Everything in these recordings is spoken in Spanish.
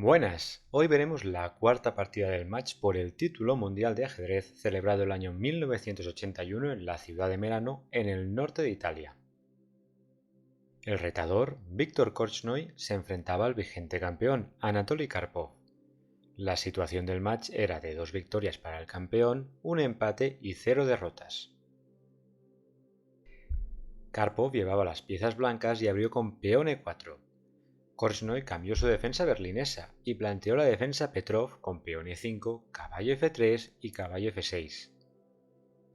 Buenas, hoy veremos la cuarta partida del match por el título mundial de ajedrez celebrado el año 1981 en la ciudad de Merano, en el norte de Italia. El retador, Viktor Korchnoi, se enfrentaba al vigente campeón, Anatoly Karpov. La situación del match era de 2 victorias para el campeón, un empate y 0 derrotas. Karpov llevaba las piezas blancas y abrió con peón e4. Korchnoi cambió su defensa berlinesa y planteó la defensa Petrov con peón e5, caballo f3 y caballo f6.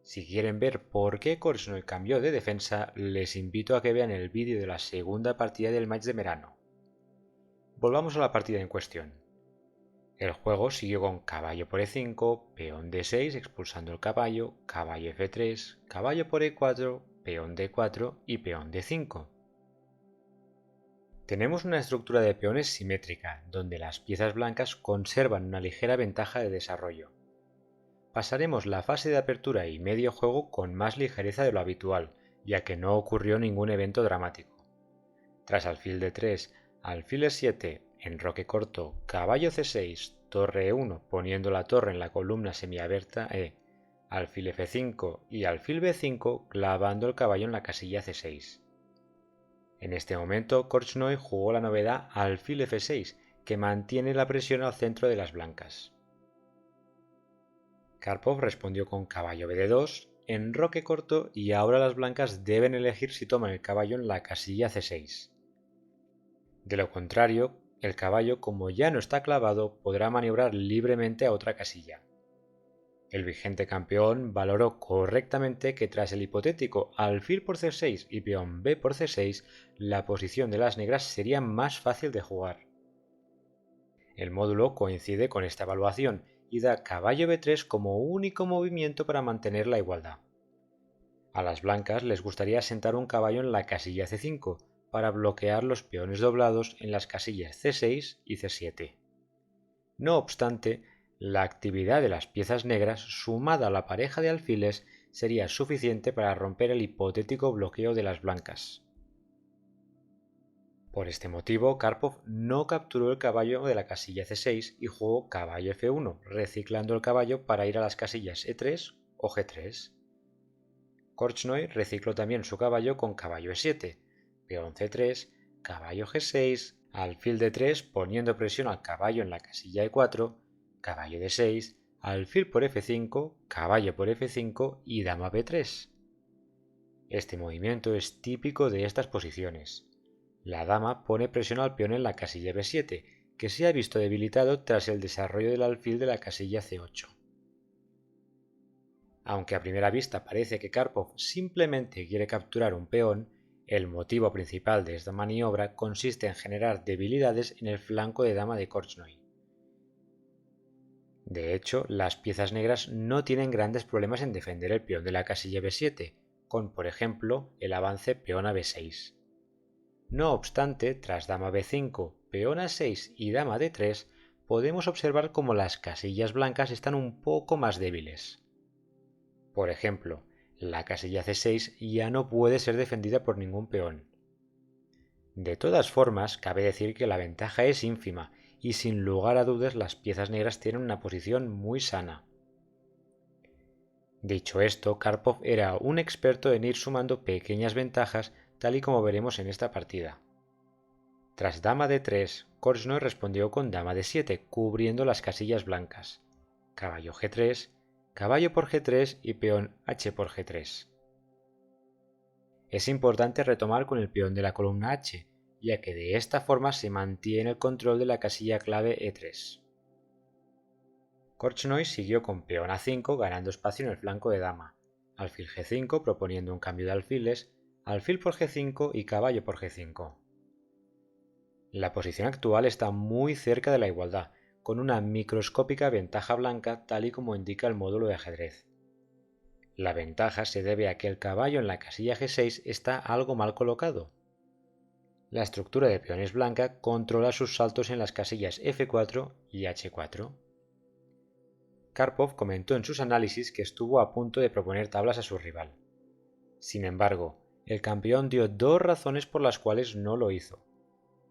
Si quieren ver por qué Korchnoi cambió de defensa, les invito a que vean el vídeo de la segunda partida del match de Merano. Volvamos a la partida en cuestión. El juego siguió con caballo por e5, peón d6 expulsando el caballo, caballo f3, caballo por e4, peón d4 y peón d5. Tenemos una estructura de peones simétrica, donde las piezas blancas conservan una ligera ventaja de desarrollo. Pasaremos la fase de apertura y medio juego con más ligereza de lo habitual, ya que no ocurrió ningún evento dramático. Tras alfil d3, alfil e7, enroque corto, caballo c6, torre e1 poniendo la torre en la columna semiabierta e, alfil f5 y alfil b5 clavando el caballo en la casilla c6. En este momento, Korchnoi jugó la novedad alfil f6, que mantiene la presión al centro de las blancas. Karpov respondió con caballo bd2, enroque corto y ahora las blancas deben elegir si toman el caballo en la casilla c6. De lo contrario, el caballo, como ya no está clavado, podrá maniobrar libremente a otra casilla. El vigente campeón valoró correctamente que tras el hipotético alfil por c6 y peón b por c6, la posición de las negras sería más fácil de jugar. El módulo coincide con esta evaluación y da caballo b3 como único movimiento para mantener la igualdad. A las blancas les gustaría sentar un caballo en la casilla c5 para bloquear los peones doblados en las casillas c6 y c7. No obstante, la actividad de las piezas negras sumada a la pareja de alfiles sería suficiente para romper el hipotético bloqueo de las blancas. Por este motivo, Karpov no capturó el caballo de la casilla c6 y jugó caballo f1, reciclando el caballo para ir a las casillas e3 o g3. Korchnoi recicló también su caballo con caballo e7, peón c3, caballo g6, alfil d3 poniendo presión al caballo en la casilla e4, caballo d6, alfil por f5, caballo por f5 y dama b3. Este movimiento es típico de estas posiciones. La dama pone presión al peón en la casilla b7, que se ha visto debilitado tras el desarrollo del alfil de la casilla c8. Aunque a primera vista parece que Karpov simplemente quiere capturar un peón, el motivo principal de esta maniobra consiste en generar debilidades en el flanco de dama de Korchnoi. De hecho, las piezas negras no tienen grandes problemas en defender el peón de la casilla b7, con por ejemplo el avance peón a b6. No obstante, tras dama b5, peón a6 y dama d3, podemos observar cómo las casillas blancas están un poco más débiles. Por ejemplo, la casilla c6 ya no puede ser defendida por ningún peón. De todas formas, cabe decir que la ventaja es ínfima y sin lugar a dudas las piezas negras tienen una posición muy sana. Dicho esto, Karpov era un experto en ir sumando pequeñas ventajas, tal y como veremos en esta partida. Tras dama d3, Korchnoi respondió con dama d7, cubriendo las casillas blancas, caballo g3, caballo por g3 y peón h por g3. Es importante retomar con el peón de la columna h, ya que de esta forma se mantiene el control de la casilla clave e3. Korchnoi siguió con peón a5 ganando espacio en el flanco de dama, alfil g5 proponiendo un cambio de alfiles, alfil por g5 y caballo por g5. La posición actual está muy cerca de la igualdad, con una microscópica ventaja blanca tal y como indica el módulo de ajedrez. La ventaja se debe a que el caballo en la casilla g6 está algo mal colocado. La estructura de peones blanca controla sus saltos en las casillas f4 y h4. Karpov comentó en sus análisis que estuvo a punto de proponer tablas a su rival. Sin embargo, el campeón dio 2 razones por las cuales no lo hizo.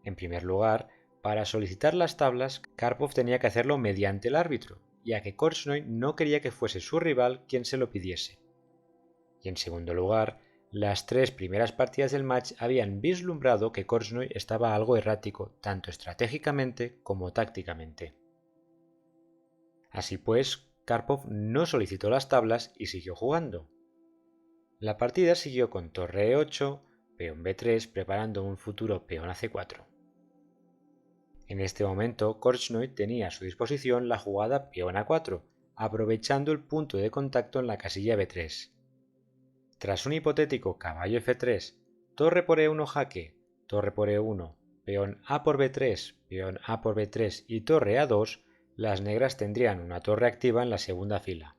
En primer lugar, para solicitar las tablas, Karpov tenía que hacerlo mediante el árbitro, ya que Korchnoi no quería que fuese su rival quien se lo pidiese. Y en segundo lugar, las 3 primeras partidas del match habían vislumbrado que Korchnoi estaba algo errático, tanto estratégicamente como tácticamente. Así pues, Karpov no solicitó las tablas y siguió jugando. La partida siguió con torre E8, peón B3 preparando un futuro peón a C4. En este momento, Korchnoi tenía a su disposición la jugada peón A4, aprovechando el punto de contacto en la casilla B3. Tras un hipotético caballo F3, torre por E1 jaque, torre por E1, peón A por B3, peón A por B3 y torre A2, las negras tendrían una torre activa en la segunda fila.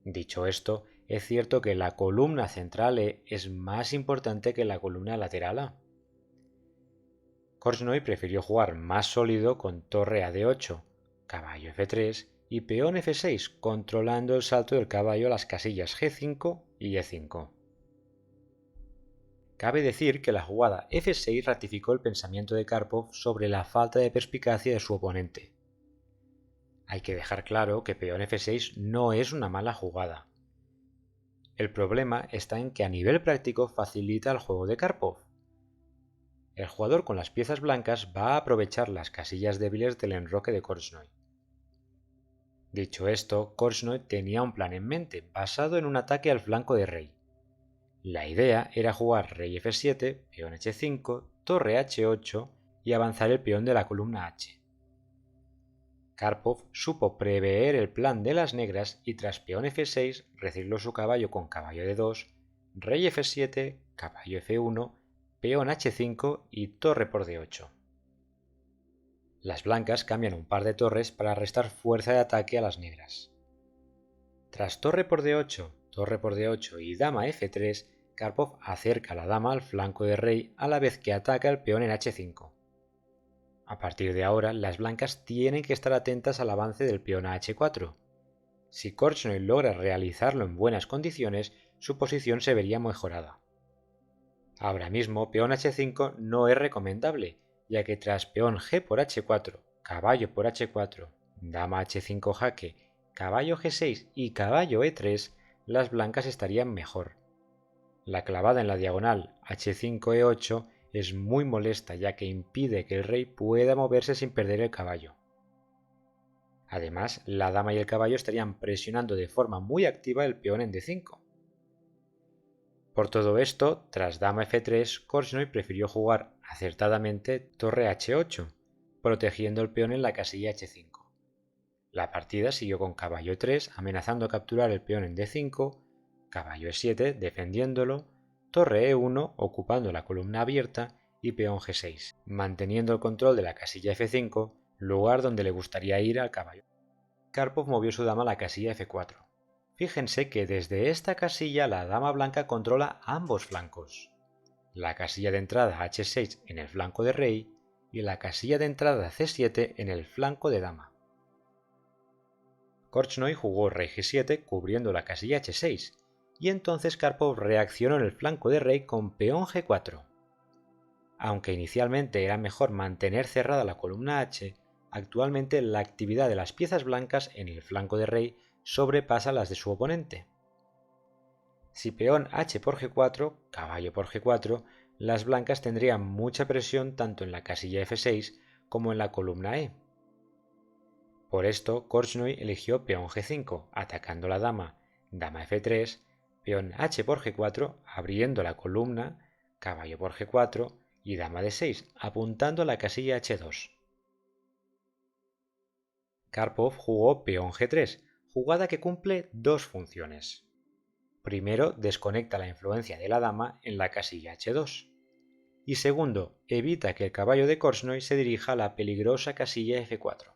Dicho esto, es cierto que la columna central E es más importante que la columna lateral A. Korchnoi prefirió jugar más sólido con torre a d8, caballo f3 y peón f6, controlando el salto del caballo a las casillas g5 y e5. Cabe decir que la jugada f6 ratificó el pensamiento de Karpov sobre la falta de perspicacia de su oponente. Hay que dejar claro que peón f6 no es una mala jugada. El problema está en que a nivel práctico facilita el juego de Karpov. El jugador con las piezas blancas va a aprovechar las casillas débiles del enroque de Korchnoi. Dicho esto, Korchnoi tenía un plan en mente, basado en un ataque al flanco de rey. La idea era jugar rey f7, peón h5, torre h8 y avanzar el peón de la columna h. Karpov supo prever el plan de las negras y tras peón f6 recicló su caballo con caballo d2, rey f7, caballo f1, peón h5 y torre por d8. Las blancas cambian un par de torres para restar fuerza de ataque a las negras. Tras torre por d8 y dama f3, Karpov acerca la dama al flanco de rey a la vez que ataca el peón en h5. A partir de ahora, las blancas tienen que estar atentas al avance del peón a h4. Si Korchnoi logra realizarlo en buenas condiciones, su posición se vería mejorada. Ahora mismo, peón h5 no es recomendable, ya que tras peón g por h4, caballo por h4, dama h5 jaque, caballo g6 y caballo e3, las blancas estarían mejor. La clavada en la diagonal h5-e8 es muy molesta, ya que impide que el rey pueda moverse sin perder el caballo. Además, la dama y el caballo estarían presionando de forma muy activa el peón en d5. Por todo esto, tras dama f3, Korchnoi prefirió jugar acertadamente torre h8, protegiendo el peón en la casilla h5. La partida siguió con caballo e3, amenazando capturar el peón en d5, caballo e7, defendiéndolo, torre e1, ocupando la columna abierta, y peón g6, manteniendo el control de la casilla f5, lugar donde le gustaría ir al caballo. Karpov movió su dama a la casilla f4. Fíjense que desde esta casilla la dama blanca controla ambos flancos. La casilla de entrada h6 en el flanco de rey y la casilla de entrada c7 en el flanco de dama. Korchnoi jugó rey g7 cubriendo la casilla h6 y entonces Karpov reaccionó en el flanco de rey con peón g4. Aunque inicialmente era mejor mantener cerrada la columna h, actualmente la actividad de las piezas blancas en el flanco de rey sobrepasa las de su oponente. Si peón h por g4, caballo por g4, las blancas tendrían mucha presión tanto en la casilla f6 como en la columna e. Por esto, Korchnoi eligió peón g5, atacando la dama, dama f3, peón h por g4, abriendo la columna, caballo por g4 y dama d6, apuntando a la casilla h2. Karpov jugó peón g3, jugada que cumple dos funciones. Primero, desconecta la influencia de la dama en la casilla h2. Y segundo, evita que el caballo de Korchnoi se dirija a la peligrosa casilla f4.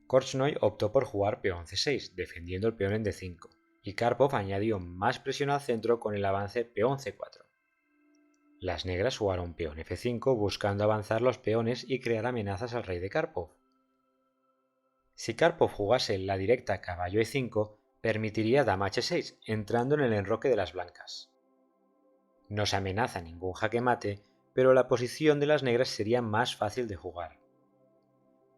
Korchnoi optó por jugar peón c6, defendiendo el peón en d5, y Karpov añadió más presión al centro con el avance peón c4. Las negras jugaron peón f5 buscando avanzar los peones y crear amenazas al rey de Karpov. Si Karpov jugase la directa caballo e5, permitiría dama h6, entrando en el enroque de las blancas. No se amenaza ningún jaque mate, pero la posición de las negras sería más fácil de jugar.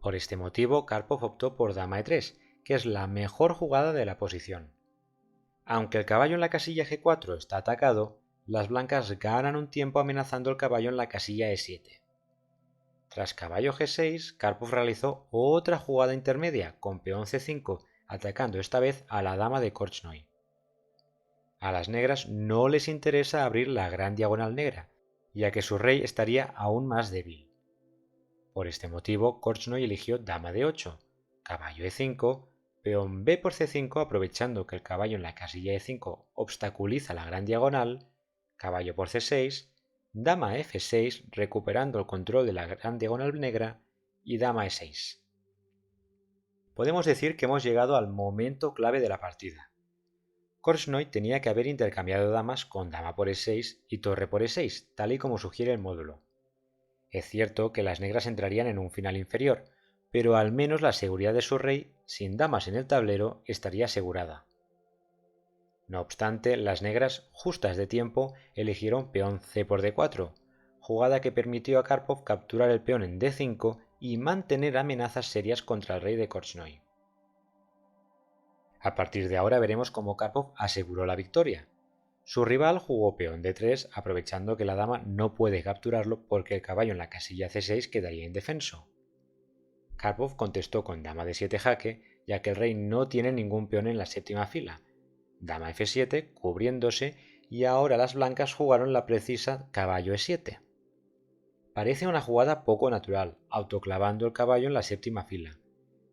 Por este motivo, Karpov optó por dama e3, que es la mejor jugada de la posición. Aunque el caballo en la casilla g4 está atacado, las blancas ganan un tiempo amenazando el caballo en la casilla e7. Tras caballo g6, Karpov realizó otra jugada intermedia con peón c5, atacando esta vez a la dama de Korchnoi. A las negras no les interesa abrir la gran diagonal negra, ya que su rey estaría aún más débil. Por este motivo, Korchnoi eligió dama de 8, caballo e5, peón b por c5 aprovechando que el caballo en la casilla e5 obstaculiza la gran diagonal, caballo por c6, dama f6 recuperando el control de la gran diagonal negra y dama e6. Podemos decir que hemos llegado al momento clave de la partida. Korchnoi tenía que haber intercambiado damas con dama por e6 y torre por e6, tal y como sugiere el módulo. Es cierto que las negras entrarían en un final inferior, pero al menos la seguridad de su rey, sin damas en el tablero, estaría asegurada. No obstante, las negras, justas de tiempo, eligieron peón c por d4, jugada que permitió a Karpov capturar el peón en d5 y mantener amenazas serias contra el rey de Korchnoi. A partir de ahora veremos cómo Karpov aseguró la victoria. Su rival jugó peón d3 aprovechando que la dama no puede capturarlo porque el caballo en la casilla c6 quedaría indefenso. Karpov contestó con dama d7 jaque, ya que el rey no tiene ningún peón en la séptima fila. Dama f7 cubriéndose y ahora las blancas jugaron la precisa caballo e7. Parece una jugada poco natural, autoclavando el caballo en la séptima fila.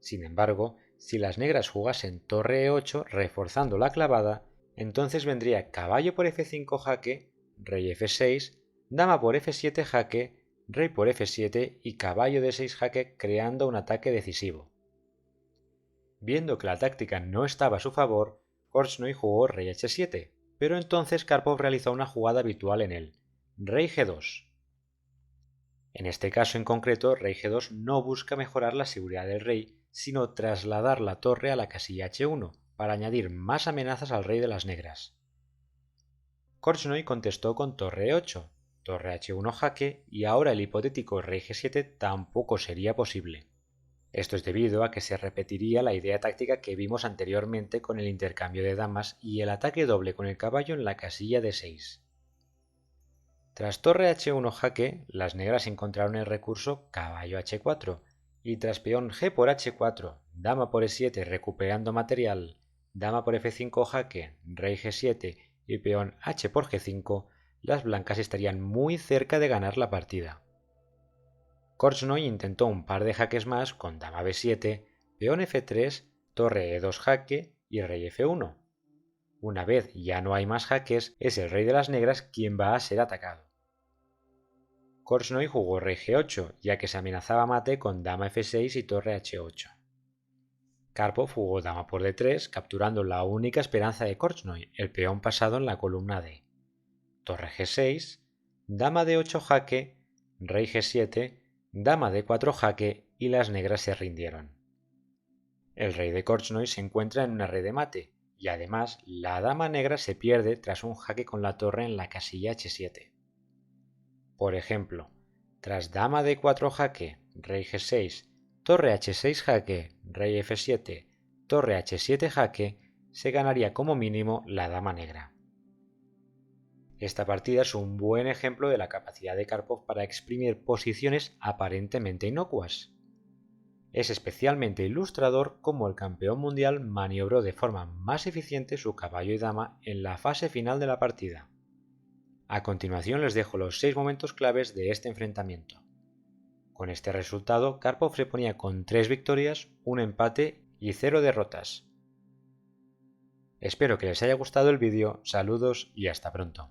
Sin embargo, si las negras jugasen torre e8 reforzando la clavada, entonces vendría caballo por f5 jaque, rey f6, dama por f7 jaque, rey por f7 y caballo d6 jaque creando un ataque decisivo. Viendo que la táctica no estaba a su favor, Korchnoi jugó rey h7, pero entonces Karpov realizó una jugada habitual en él, rey g2. En este caso en concreto, rey g2 no busca mejorar la seguridad del rey, sino trasladar la torre a la casilla h1 para añadir más amenazas al rey de las negras. Korchnoi contestó con torre e8, torre h1 jaque y ahora el hipotético rey g7 tampoco sería posible. Esto es debido a que se repetiría la idea táctica que vimos anteriormente con el intercambio de damas y el ataque doble con el caballo en la casilla d6. Tras torre h1 jaque, las negras encontraron el recurso caballo h4, y tras peón g por h4, dama por e7 recuperando material, dama por f5 jaque, rey g7 y peón h por g5, las blancas estarían muy cerca de ganar la partida. Korchnoi intentó un par de jaques más con dama b7, peón f3, torre e2 jaque y rey f1. Una vez ya no hay más jaques, es el rey de las negras quien va a ser atacado. Korchnoi jugó rey g8, ya que se amenazaba mate con dama f6 y torre h8. Karpov jugó dama por d3, capturando la única esperanza de Korchnoi, el peón pasado en la columna d. Torre g6, dama d8 jaque, rey g7, dama d4 jaque y las negras se rindieron. El rey de Korchnoi se encuentra en una red de mate, y además la dama negra se pierde tras un jaque con la torre en la casilla h7. Por ejemplo, tras dama d4 jaque, rey g6, torre h6 jaque, rey f7, torre h7 jaque, se ganaría como mínimo la dama negra. Esta partida es un buen ejemplo de la capacidad de Karpov para exprimir posiciones aparentemente inocuas. Es especialmente ilustrador cómo el campeón mundial maniobró de forma más eficiente su caballo y dama en la fase final de la partida. A continuación les dejo los 6 momentos claves de este enfrentamiento. Con este resultado, Karpov se ponía con 3 victorias, un empate y 0 derrotas. Espero que les haya gustado el vídeo, saludos y hasta pronto.